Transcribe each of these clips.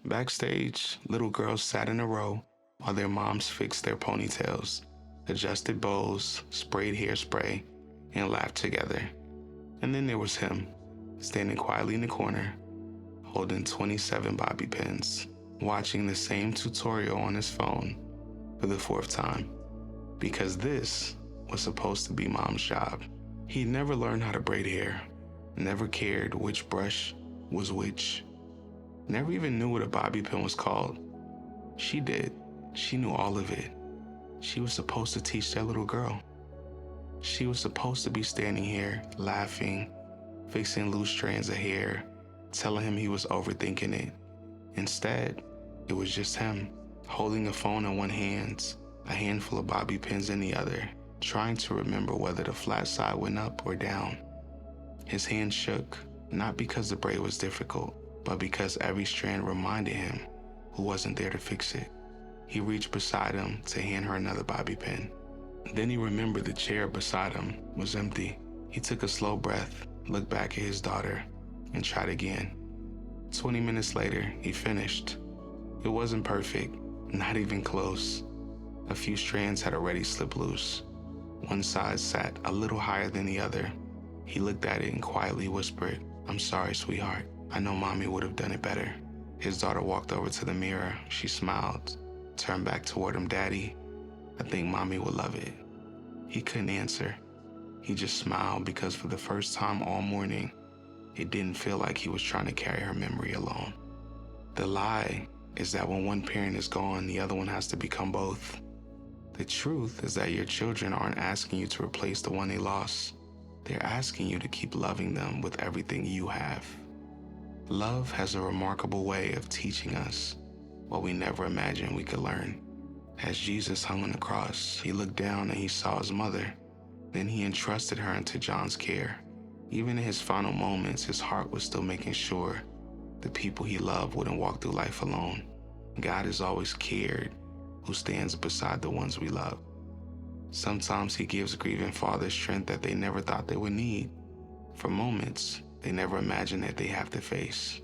Backstage, little girls sat in a row while their moms fixed their ponytails, adjusted bows, sprayed hairspray, and laughed together. And then there was him, standing quietly in the corner, holding 27 bobby pins, watching the same tutorial on his phone for the fourth time. Because this was supposed to be Mom's job. He never learned how to braid hair, never cared which brush was which, never even knew what a bobby pin was called. She did. She knew all of it. She was supposed to teach that little girl. She was supposed to be standing here, laughing, fixing loose strands of hair, telling him he was overthinking it. Instead, it was just him, holding a phone in one hand, a handful of bobby pins in the other, trying to remember whether the flat side went up or down. His hand shook, not because the braid was difficult, but because every strand reminded him who wasn't there to fix it. He reached beside him to hand her another bobby pin. Then he remembered the chair beside him was empty. He took a slow breath, looked back at his daughter, and tried again. 20 minutes later, he finished. It wasn't perfect, not even close. A few strands had already slipped loose. One side sat a little higher than the other. He looked at it and quietly whispered, "I'm sorry, sweetheart. I know Mommy would have done it better." His daughter walked over to the mirror. She smiled, turned back toward him. "Daddy, I think Mommy would love it." He couldn't answer. He just smiled because for the first time all morning, it didn't feel like he was trying to carry her memory alone. The lie is that when one parent is gone, the other one has to become both. The truth is that your children aren't asking you to replace the one they lost. They're asking you to keep loving them with everything you have. Love has a remarkable way of teaching us what we never imagined we could learn. As Jesus hung on the cross, he looked down and he saw his mother. Then he entrusted her into John's care. Even in his final moments, his heart was still making sure the people he loved wouldn't walk through life alone. God has always cared who stands beside the ones we love. Sometimes he gives grieving fathers strength that they never thought they would need, for moments they never imagined that they have to face.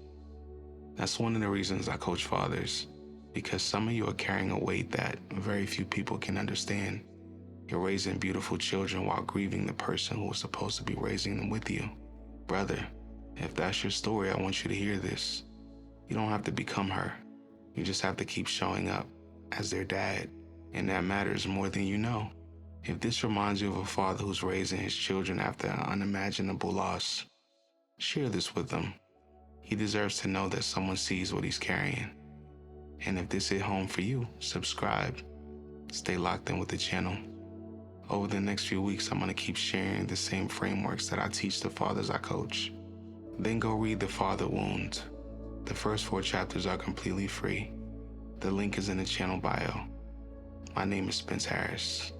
That's one of the reasons I coach fathers, because some of you are carrying a weight that very few people can understand. You're raising beautiful children while grieving the person who was supposed to be raising them with you. Brother, if that's your story, I want you to hear this. You don't have to become her. You just have to keep showing up as their dad, and that matters more than you know. If this reminds you of a father who's raising his children after an unimaginable loss, share this with them. He deserves to know that someone sees what he's carrying. And if this hit home for you, subscribe. Stay locked in with the channel. Over the next few weeks, I'm going to keep sharing the same frameworks that I teach the fathers I coach. Then go read The Father Wound. The first 4 chapters are completely free. The link is in the channel bio. My name is Spence Harris,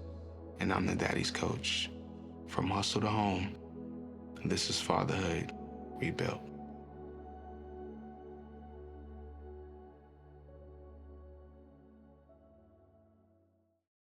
and I'm the Daddiez coach. From hustle to home, this is Fatherhood Rebuilt.